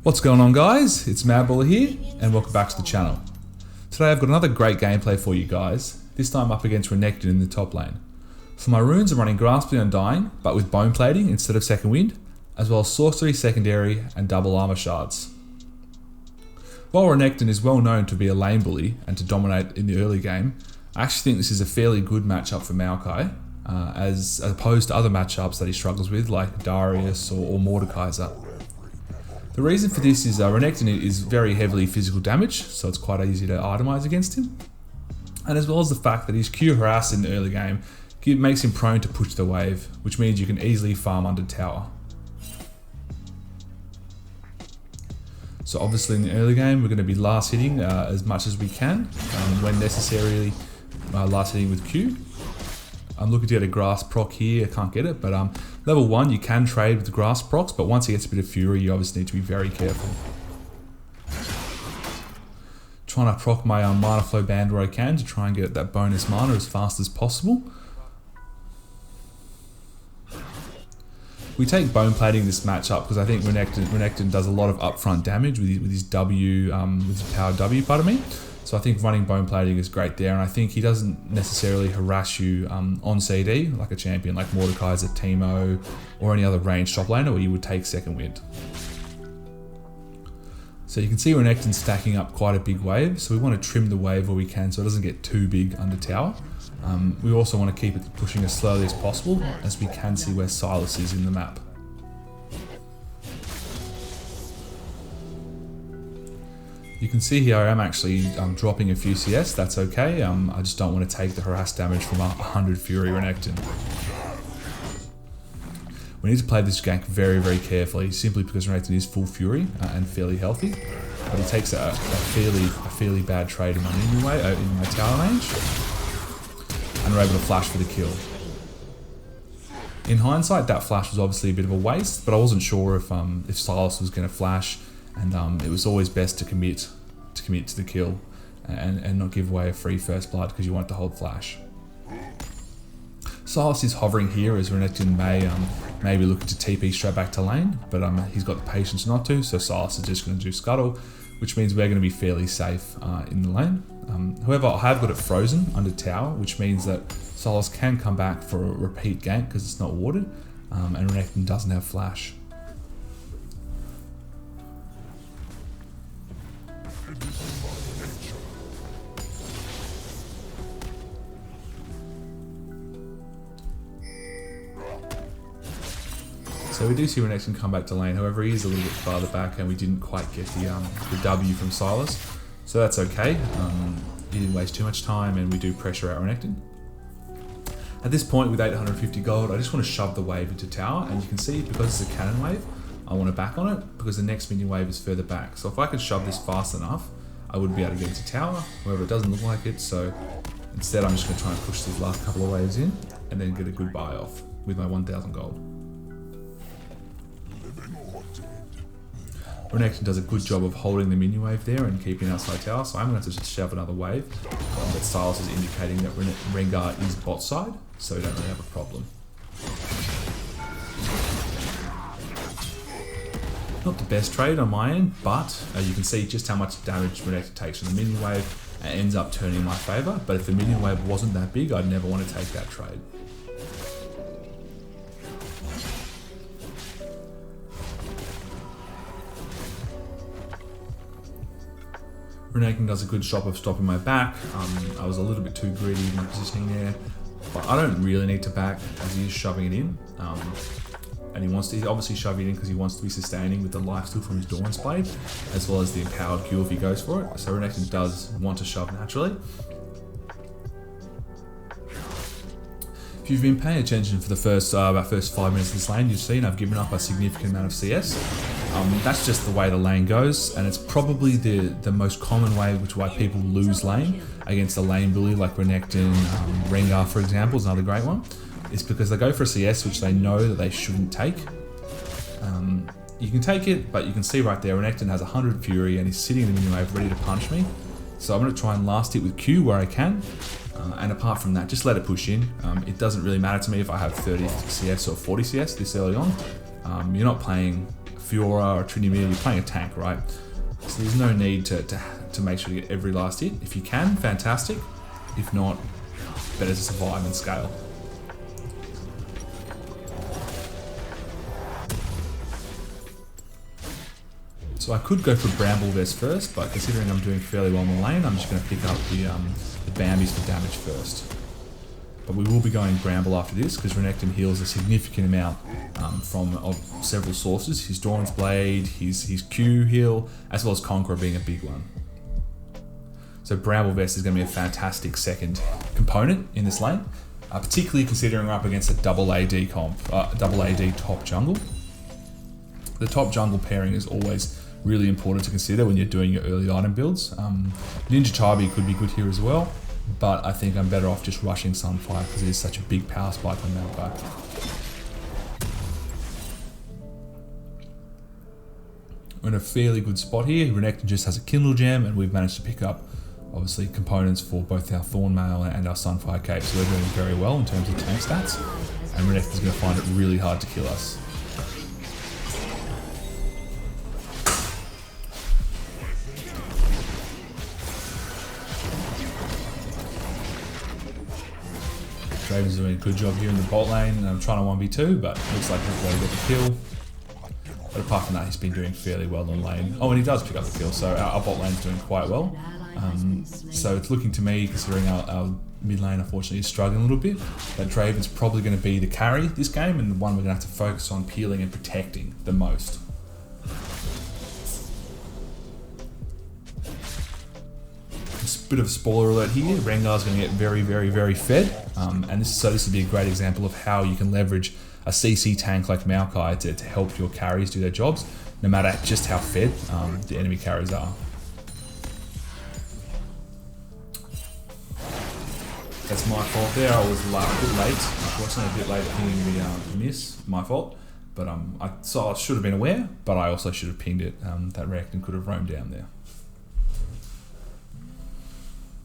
What's going on, guys? It's Madballer here and welcome back to the channel. Today I've got another great gameplay for you guys, this time up against Renekton in the top lane. For my runes I'm running Grasping Undying but with Bone Plating instead of Second Wind, as well as Sorcery Secondary and Double Armor Shards. While Renekton is well known to be a lane bully and to dominate in the early game, I actually think this is a fairly good matchup for Maokai, as opposed to other matchups that he struggles with like Darius or Mordekaiser. The reason for this is Renekton is very heavily physical damage, so it's quite easy to itemize against him. And as well as the fact that his Q harass in the early game makes him prone to push the wave, which means you can easily farm under tower. So obviously in the early game we're going to be last hitting as much as we can, when necessarily last hitting with Q. I'm looking to get a grass proc here, I can't get it, but level 1 you can trade with the grass procs, but once he gets a bit of fury you obviously need to be very careful. Trying to proc my mana flow band where I can to try and get that bonus mana as fast as possible. We take Bone Plating this matchup because I think Renekton does a lot of upfront damage with his W, with his power W, pardon me. So I think running Bone Plating is great there, and I think he doesn't necessarily harass you on CD like a champion like Mordekaiser, Teemo, or any other ranged top laner where you would take Second Wind. So you can see Renekton stacking up quite a big wave, so we want to trim the wave where we can so it doesn't get too big under tower. We also want to keep it pushing as slowly as possible, as we can see where Sylas is in the map. You can see here I am actually dropping a few CS, that's okay. I just don't want to take the harass damage from 100 Fury Renekton. We need to play this gank very, very carefully, simply because Renekton is full Fury and fairly healthy. But he takes a fairly bad trade in my minion way, in my tower range, and we're able to flash for the kill. In hindsight, that flash was obviously a bit of a waste, but I wasn't sure if Sylas was going to flash. And it was always best to commit to the kill and not give away a free first blood because you want to hold flash. Sylas is hovering here as Renekton may be looking to TP straight back to lane, but he's got the patience not to, so Sylas is just going to do scuttle, which means we're going to be fairly safe in the lane. However, I have got it frozen under tower, which means that Sylas can come back for a repeat gank because it's not warded, and Renekton doesn't have flash. So we do see Renekton come back to lane, however he is a little bit farther back and we didn't quite get the W from Sylas. So that's okay, he didn't waste too much time and we do pressure out Renekton. At this point with 850 gold, I just want to shove the wave into tower, and you can see because it's a cannon wave, I want to back on it because the next minion wave is further back. So if I could shove this fast enough, I would be able to get into tower, however it doesn't look like it, so instead I'm just going to try and push these last couple of waves in and then get a good buy off with my 1000 gold. Renekton does a good job of holding the minion wave there and keeping outside tower, so I'm going to have to just shove another wave. But Sylas is indicating that Rengar is bot side, so we don't really have a problem. Not the best trade on my end, but you can see just how much damage Renekton takes from the minion wave and ends up turning in my favour. But if the minion wave wasn't that big, I'd never want to take that trade. Renekton does a good job of stopping my back. I was a little bit too greedy in my positioning there, but I don't really need to back as he is shoving it in. And he's obviously shoving it in because he wants to be sustaining with the lifesteal from his Dawn's Blade, as well as the empowered Q if he goes for it. So Renekton does want to shove naturally. If you've been paying attention for the first 5 minutes of this lane, you've seen I've given up a significant amount of CS. That's just the way the lane goes, and it's probably the most common way why people lose lane against a lane bully like Renekton. Rengar, for example, is another great one. It's because they go for a CS which they know that they shouldn't take. You can take it, but you can see right there Renekton has 100 Fury and he's sitting in the minion wave ready to punch me. So I'm going to try and last hit with Q where I can. And apart from that, just let it push in. It doesn't really matter to me if I have 30 CS or 40 CS this early on. You're not playing Fiora or Trinity, you're playing a tank, right? So there's no need to make sure you get every last hit. If you can, fantastic. If not, better to survive and scale. So I could go for Bramble Vest first, but considering I'm doing fairly well in the lane, I'm just going to pick up the Bambies for damage first. But we will be going Bramble after this, because Renekton heals a significant amount from several sources. His Doran's Blade, his Q heal, as well as Conqueror being a big one. So Bramble Vest is going to be a fantastic second component in this lane, particularly considering we're up against a double AD top jungle. The top jungle pairing is always really important to consider when you're doing your early item builds. Ninja Tabi could be good here as well, but I think I'm better off just rushing Sunfire because it is such a big power spike on Maokai. We're in a fairly good spot here. Renekton just has a Kindle Gem, and we've managed to pick up obviously components for both our Thorn Mail and our Sunfire Cape, so we're doing very well in terms of tank stats, and Renekton's going to find it really hard to kill us. Draven's doing a good job here in the bot lane, and I'm trying to 1v2, but looks like he's going to get the kill. But apart from that, he's been doing fairly well on lane. Oh, and he does pick up the kill, so our bot lane's doing quite well. So it's looking to me, considering our mid lane unfortunately is struggling a little bit, that Draven's probably going to be the carry this game, and the one we're going to have to focus on peeling and protecting the most. Just a bit of a spoiler alert here, Rengar's going to get very, very, very fed, and this would be a great example of how you can leverage a CC tank like Maokai to help your carries do their jobs, no matter just how fed the enemy carries are. That's my fault there, I was a bit late, unfortunately a bit late pinging the miss, my fault. But I should have been aware, but I also should have pinged it, that Renekton could have roamed down there.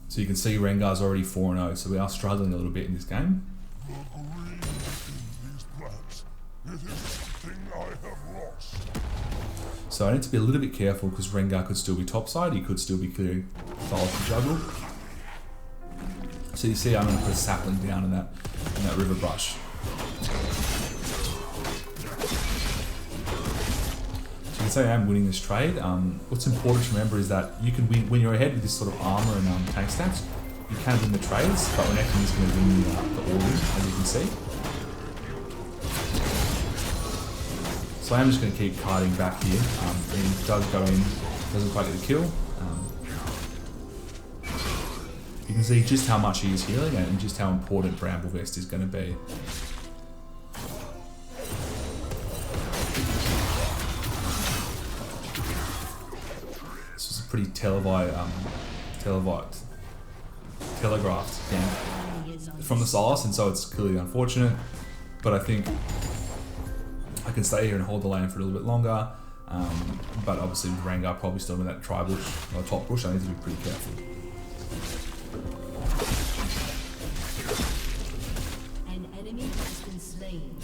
So you can see Rengar's already 4-0, so we are struggling a little bit in this game. So I need to be a little bit careful because Rengar could still be topside, he could still be clearing files to juggle. So you see I'm going to put a sapling down in that river brush. So you can say I am winning this trade. What's important to remember is that you can win when you're ahead with this sort of armor and tank stats. You can win the trades, but Renekton is going to win the all-in, as you can see. So I am just going to keep kiting back here. And he does go in, doesn't quite get the kill. You can see just how much he is healing and just how important Bramble Vest is going to be. This was a pretty telegraphed game from the Silas, and so it's clearly unfortunate. But I think I can stay here and hold the lane for a little bit longer. But obviously with Rengar probably still in that tri-bush or top bush, I need to be pretty careful. An enemy has been slain.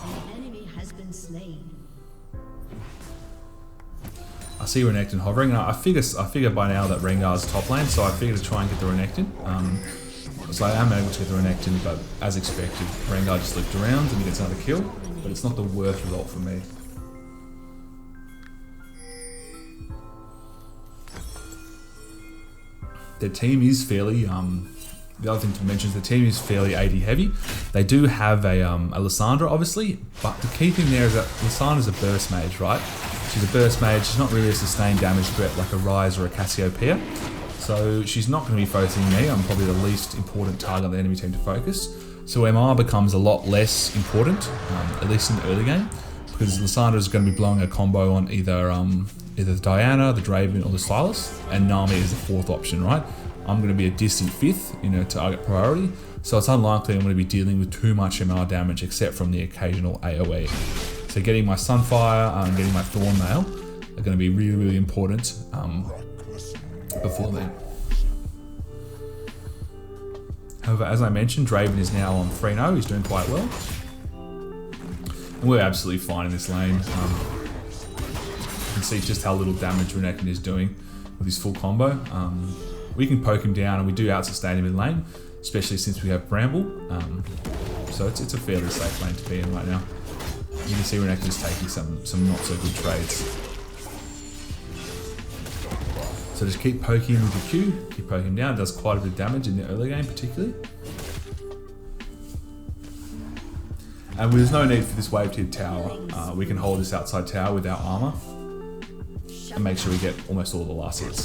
An enemy has been slain. I see Renekton hovering, and I figure by now that Rengar's top lane, so I figure to try and get the Renekton. So I am able to get the Renekton, but as expected, Rengar just looped around and he gets another kill, but it's not the worst result for me. Their team is fairly, the other thing to mention is the team is fairly AD heavy. They do have a Lissandra obviously, but the key thing there is that Lissandra's a burst mage, right? She's a burst mage, she's not really a sustained damage threat like a Ryze or a Cassiopeia. So she's not going to be focusing me, I'm probably the least important target on the enemy team to focus. So MR becomes a lot less important, at least in the early game, because Lissandra is going to be blowing a combo on either the Diana, the Draven, or the Silas, and Nami is the fourth option, right? I'm going to be a distant fifth, target priority, so it's unlikely I'm going to be dealing with too much MR damage except from the occasional AoE. So getting my Sunfire and getting my Thorn Mail are going to be really, really important before then. However, as I mentioned, Draven is now on 3-0, he's doing quite well. And we're absolutely fine in this lane. You can see just how little damage Renekton is doing with his full combo. We can poke him down and we do out-sustain him in lane, especially since we have Bramble. So it's a fairly safe lane to be in right now. You can see Renekton is taking some not so good trades. So just keep poking him with your Q, keep poking him down. It does quite a bit of damage in the early game particularly. And there's no need for this wave tiered tower. We can hold this outside tower with our armor and make sure we get almost all the last hits.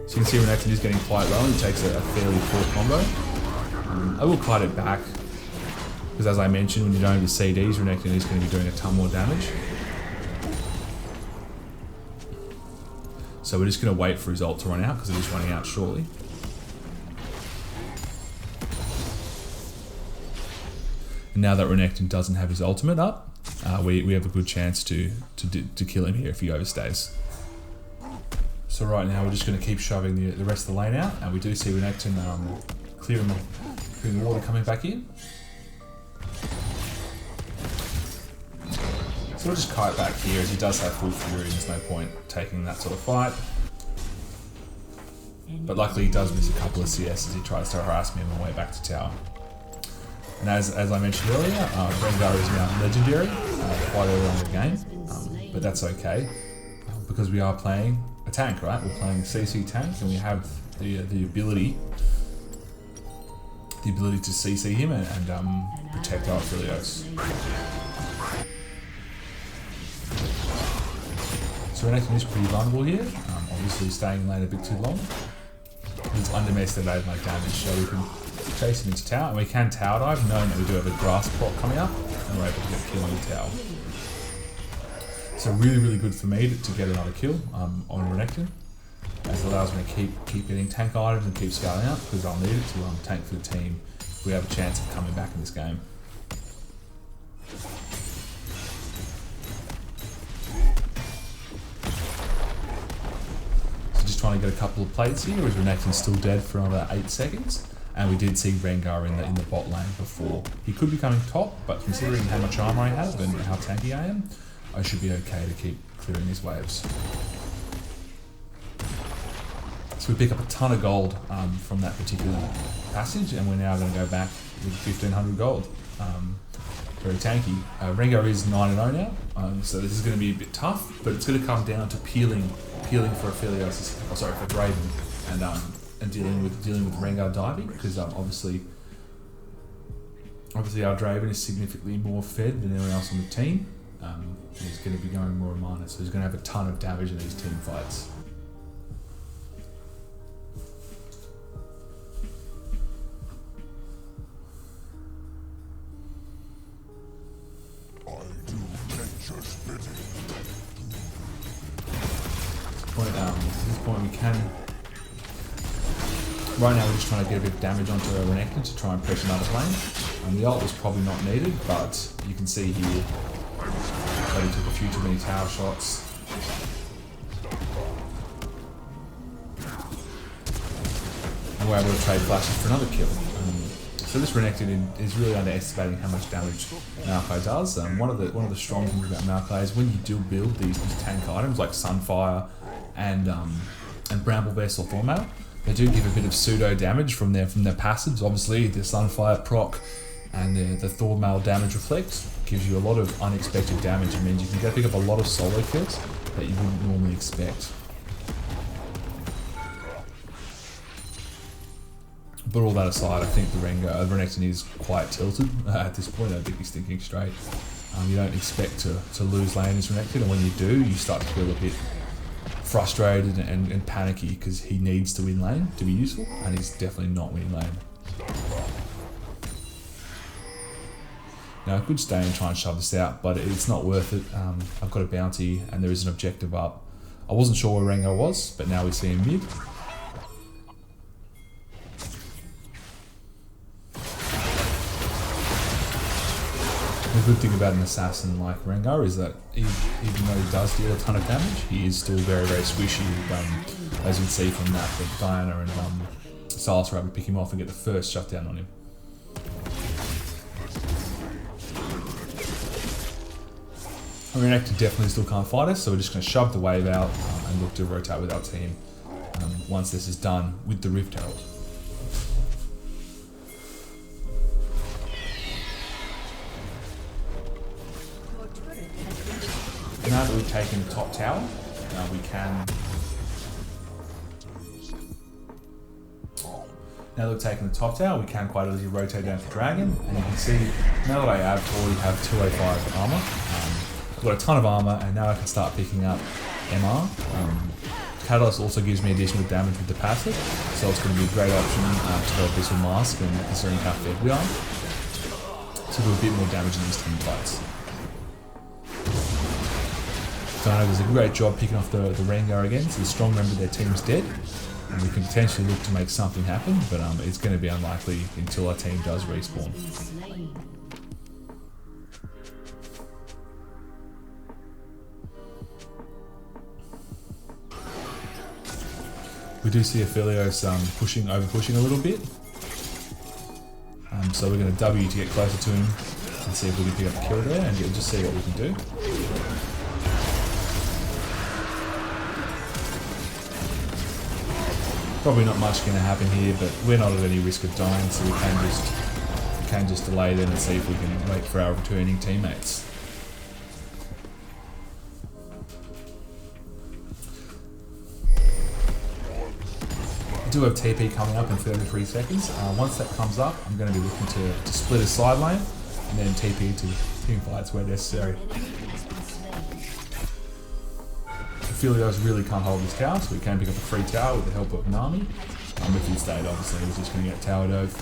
So you can see Renekton is getting quite low and he takes a fairly poor combo. I will kite it back because, as I mentioned, when you don't have the CDs, Renekton is going to be doing a ton more damage. So we're just going to wait for his ult to run out because it is running out shortly. And now that Renekton doesn't have his ultimate up, we have a good chance to kill him here if he overstays. So right now we're just going to keep shoving the rest of the lane out, and we do see Renekton clearing the water coming back in. So we'll just kite back here as he does have full fury. There's no point taking that sort of fight. But luckily he does miss a couple of CS as he tries to harass me on the way back to tower. And as I mentioned earlier, Rengar is now legendary quite early on in the game, but that's okay because we are playing a tank, right? We're playing a CC tank and we have the ability to CC him and protect our Philios. So Renekton is pretty vulnerable here, obviously staying in lane a bit too long. He's underestimated my damage, so we can chase him into tower, and we can tower dive, knowing that we do have a grass plot coming up, and we're able to get a kill on the tower. So really good for me to get another kill on Renekton, as it allows me to keep getting tank items and keep scaling up, because I'll need it to tank for the team if we have a chance of coming back in this game. Just trying to get a couple of plates here, as Renekton's still dead for another 8 seconds. And we did see Rengar in the bot lane before. He could be coming top, but considering how much armor I have and how tanky I am, I should be okay to keep clearing these waves. So we pick up a ton of gold from that particular passage, and we're now going to go back with 1500 gold. Very tanky. Rengar is 9-0 now, so this is going to be a bit tough, but it's going to come down to peeling for Aphelios, for Draven, and dealing with Rengar diving, because obviously our Draven is significantly more fed than anyone else on the team. He's going to be going more mana, so he's going to have a ton of damage in these team fights. At this point we can. Right now we're just trying to get a bit of damage onto Renekton to try and pressure another plane. The ult was probably not needed, but you can see here that he took a few too many tower shots. And we're able to trade flashes for another kill. So this Renekton is really underestimating how much damage Maokai does. One of the strong things about Maokai is when you do build these tank items like Sunfire and Bramble Vest or Thornmail, they do give a bit of pseudo damage from their passives. Obviously, the Sunfire proc and the Thornmail damage reflect gives you a lot of unexpected damage. It means you can go pick up a lot of solo kills that you wouldn't normally expect. But all that aside, I think the Renekton is quite tilted at this point. I don't think he's thinking straight. You don't expect to lose lane as Renekton, and when you do, you start to feel a bit frustrated and panicky because he needs to win lane to be useful, and he's definitely not winning lane. Now I could stay and try and shove this out, but it's not worth it. I've got a bounty and there is an objective up. I wasn't sure where Rengar was, but now we see him mid. The good thing about an assassin like Rengar is that even though he does deal a ton of damage, he is still very squishy. As you can see from that Diana and Silas were able to pick him off and get the first shutdown on him. Renekton definitely still can't fight us, so we're just going to shove the wave out and look to rotate with our team once this is done with the Rift Herald. Now that we've taken the top tower, we can... Now that we've taken the top tower, we can quite easily rotate down to Dragon, and you can see, now that I already have 205 armor, I've got a ton of armor, and now I can start picking up MR. Catalyst also gives me additional damage with the passive, so it's going to be a great option to go Abyssal Mask, and considering how fed we are, to do a bit more damage in these team fights. Dino does a great job picking off the Rengar again, so the strong member of their team's dead, and we can potentially look to make something happen, but it's going to be unlikely until our team does respawn. We do see Aphelios over pushing a little bit, so we're going to W to get closer to him and see if we can pick up a kill there and just see what we can do. Probably not much going to happen here, but we're not at any risk of dying, so we can just delay them and see if we can wait for our returning teammates. I do have TP coming up in 33 seconds. Once that comes up, I'm going to be looking to split a side lane and then TP to team fights where necessary. Aphelios really can't hold this tower, so we can pick up a free tower with the help of Nami. If he stayed, obviously, he's just going to get tower dove.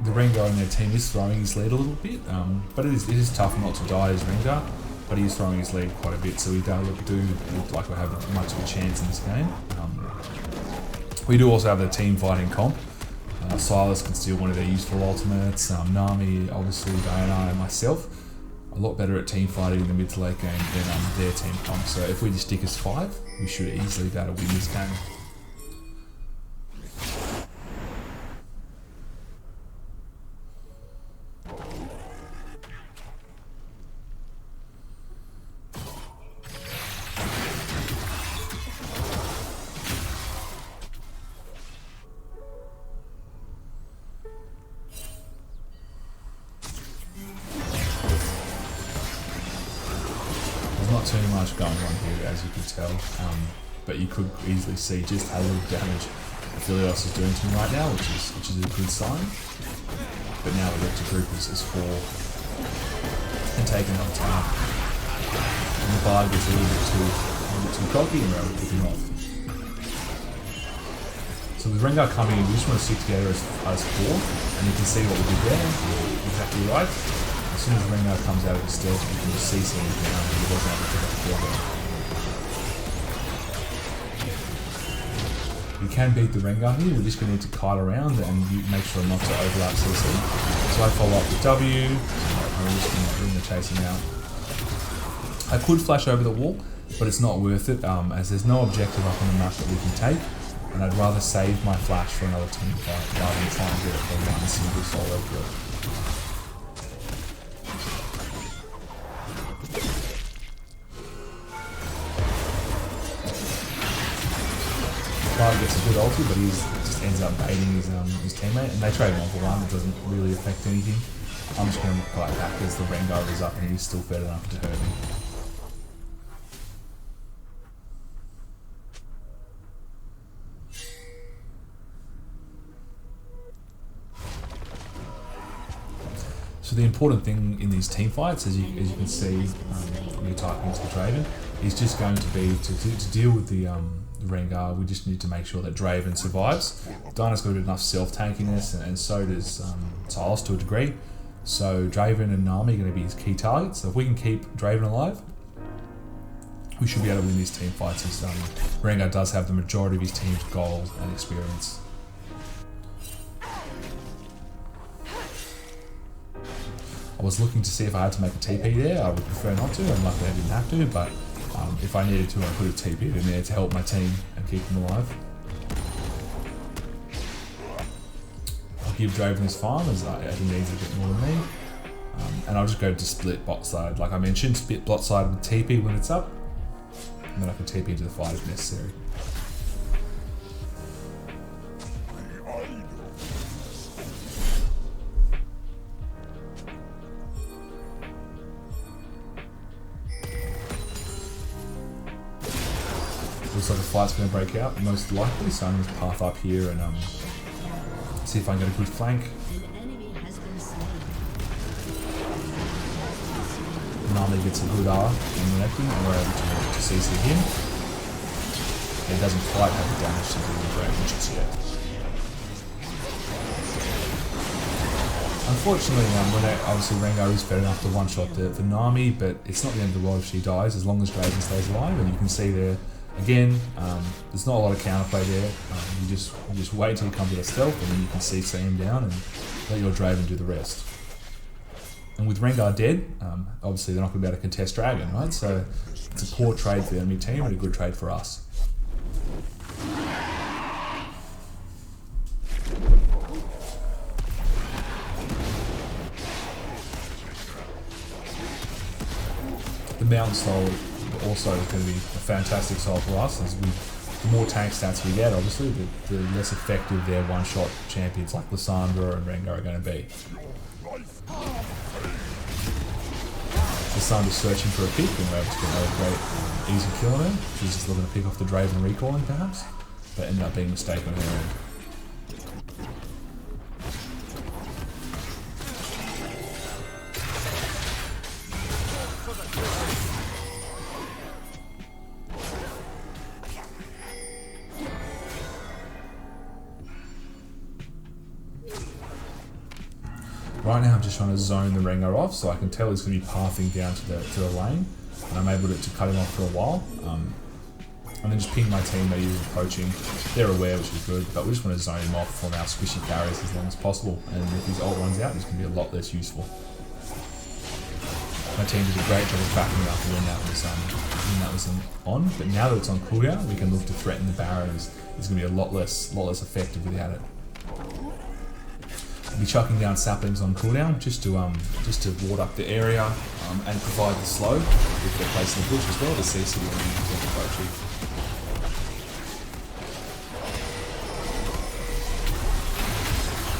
The Rengar in their team is throwing his lead a little bit, but it is tough not to die as Rengar, but he is throwing his lead quite a bit, so we do look like we have much of a chance in this game. We do also have the team fighting comp. Silas can steal one of their useful ultimates, Nami, obviously, Diana and myself. A lot better at team fighting in the mid to late game than their team comp, so if we just stick as 5, we should easily be able to win this game. Not too much going on here, as you can tell, but you could easily see just how little damage Aphelios is doing to me right now, which is a good sign. But now we get to group as 4 and taking on tower. And the bar gets a little bit too cocky and we're able to pick him off. So with Rengar coming in, we just want to stick together as 4, and you can see what we did there. We're exactly right. As soon as Rengar comes out of his stealth, you can just see something down and he wasn't able to pick up the kill. We can beat the Rengar here, we're just going to need to kite around and make sure not to overlap CC. So I follow up with W, I'm just going to chase him out. I could flash over the wall, but it's not worth it as there's no objective up on the map that we can take, and I'd rather save my flash for another team fight rather than try and get it for one single solo kill. Barb gets a good ulti, but he just ends up baiting his teammate, and they trade 1-for-1. It doesn't really affect anything. I'm just going to fight back as the Rengar is up and he's still fed enough to hurt me. So the important thing in these team fights, as you can see, when you're typing against the Draven, is just going to be to deal with the Rengar. We just need to make sure that Draven survives. Dinah's got enough self-tankiness, and so does Silas to a degree. So Draven and Nami are going to be his key targets. So if we can keep Draven alive, we should be able to win these team fights, as Rengar does have the majority of his team's gold and experience. I was looking to see if I had to make a TP there. I would prefer not to, and luckily I didn't have to, but if I needed to, I could have TP'd in there to help my team and keep them alive. give Draven this farm as he needs a bit more than me. And I'll just go to split bot side. Like I mentioned, split bot side with TP when it's up. And then I can TP into the fight if necessary. Looks like a fight's going to break out, most likely, so I'm going to path up here and see if I can get a good flank. Nami gets a good R in Renekton and we're able to CC him. He doesn't quite have the damage to do the Dragon just yet. Unfortunately, obviously Rengar is fair enough to one-shot the Nami, but it's not the end of the world if she dies as long as Draven stays alive, and you can see there. Again, there's not a lot of counterplay there. You just wait until he comes with a stealth and then you can CC him down and let your Draven do the rest. And with Rengar dead, obviously they're not going to be able to contest Dragon, right? So it's a poor trade for the enemy team and a good trade for us. The Mountain Soul also is going to be a fantastic soul for us, as the more tank stats we get, obviously, the less effective their one-shot champions like Lissandra and Rengar are going to be. Lissandra's searching for a pick, and we're able to get a great easy kill on her. She's just looking to pick off the Draven recalling, perhaps, but ended up being a mistake on her end. Right now I'm just trying to zone the Rengar off, so I can tell he's going to be pathing down to the lane, and I'm able to cut him off for a while, and then just ping my team that he's approaching. They're aware, which is good, but we just want to zone him off from our squishy carries as long as possible, and if his ult runs out, he's going to be a lot less useful. My team did a great job of backing me up when that was on, but now that it's on cooldown, we can look to threaten the Baron. It's going to be a lot less effective without it. Be chucking down saplings on cooldown just to ward up the area and provide the slow if they're placed in the bush as well to CC when you get approaching.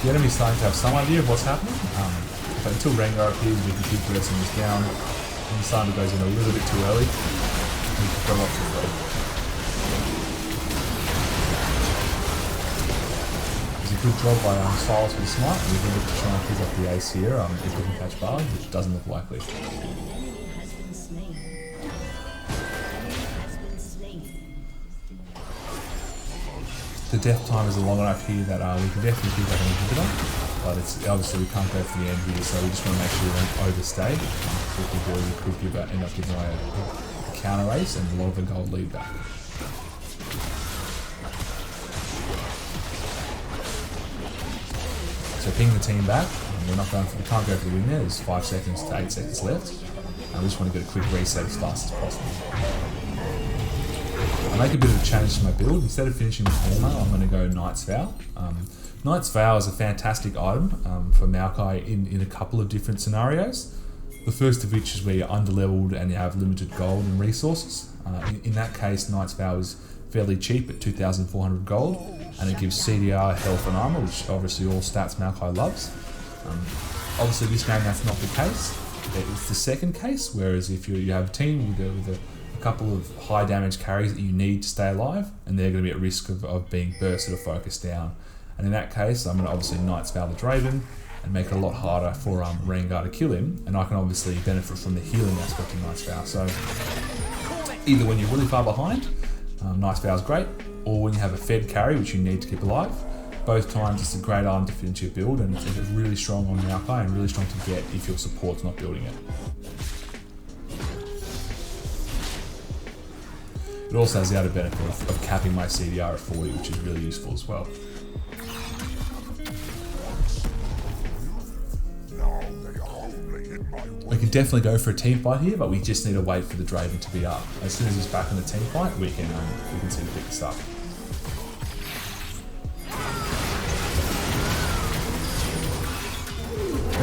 The enemy's starting to have some idea of what's happening, but until Rengar appears we can keep pressing this down. When Lissandra goes in a little bit too early, we can throw off the threat. Good job by Silas with the smite. We're going to try and pick up the ace here if we can catch Barley, which doesn't look likely. The death time is long enough here that we can definitely pick up an inhibitor, but it's obviously we can't go for the end here, so we just want to make sure we don't overstay. If we do, we could end up giving away a counter ace and a lot of the gold lead back. So ping the team back, we can't go for the win there, there's 5 seconds to 8 seconds left, and we just want to get a quick reset as fast as possible. I make a bit of a change to my build. Instead of finishing with Horma, I'm going to go Knight's Vow. Knight's Vow is a fantastic item for Maokai in a couple of different scenarios. The first of which is where you're underleveled and you have limited gold and resources. In that case, Knight's Vow is fairly cheap at 2,400 gold, and it gives CDR, health and armor, which obviously all stats Maokai loves. Obviously this game that's not the case. It's the second case, whereas if you have a team with a couple of high damage carries that you need to stay alive, and they're going to be at risk of being bursted or focused down. And in that case, I'm going to obviously Knight's Vow the Draven and make it a lot harder for Rengar to kill him, and I can obviously benefit from the healing aspect of Knight's Vow. So either when you're really far behind, Knight's Vow is great, or when you have a fed carry which you need to keep alive. Both times it's a great item to fit into your build, and it's really strong on Maokai and really strong to get if your support's not building it. It also has the added benefit of capping my CDR at 40, which is really useful as well. We can definitely go for a team fight here, but we just need to wait for the Draven to be up. As soon as he's back in the team fight, we can see the pick this up.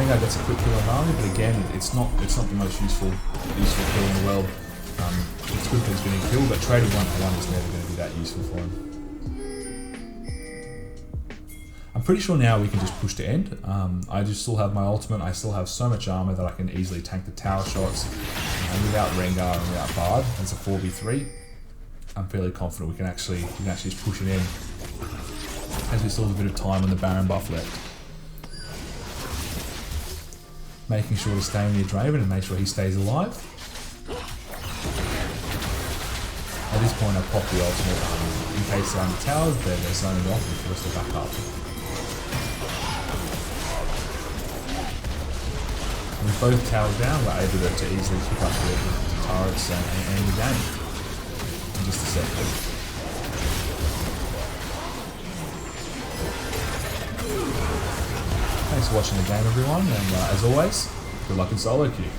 Rengar gets a quick kill on Nami, but again, it's not the most useful kill in the world. It's good that he's getting killed, but trading 1-for-1 is never going to be that useful for him. I'm pretty sure now we can just push to end. I just still have my ultimate. I still have so much armor that I can easily tank the tower shots. And without Rengar and without Bard, it's a 4v3. I'm fairly confident we can actually just push it in, as we still have a bit of time on the Baron buff left. Making sure to stay near Draven and make sure he stays alive. At this point I pop the ultimate in case they're under towers, they're zoning off and force to back up. And with both towers down, we're able to easily pick up the turrets and end the game in just a second. Thanks for watching the game everyone, and as always, good luck in solo queue.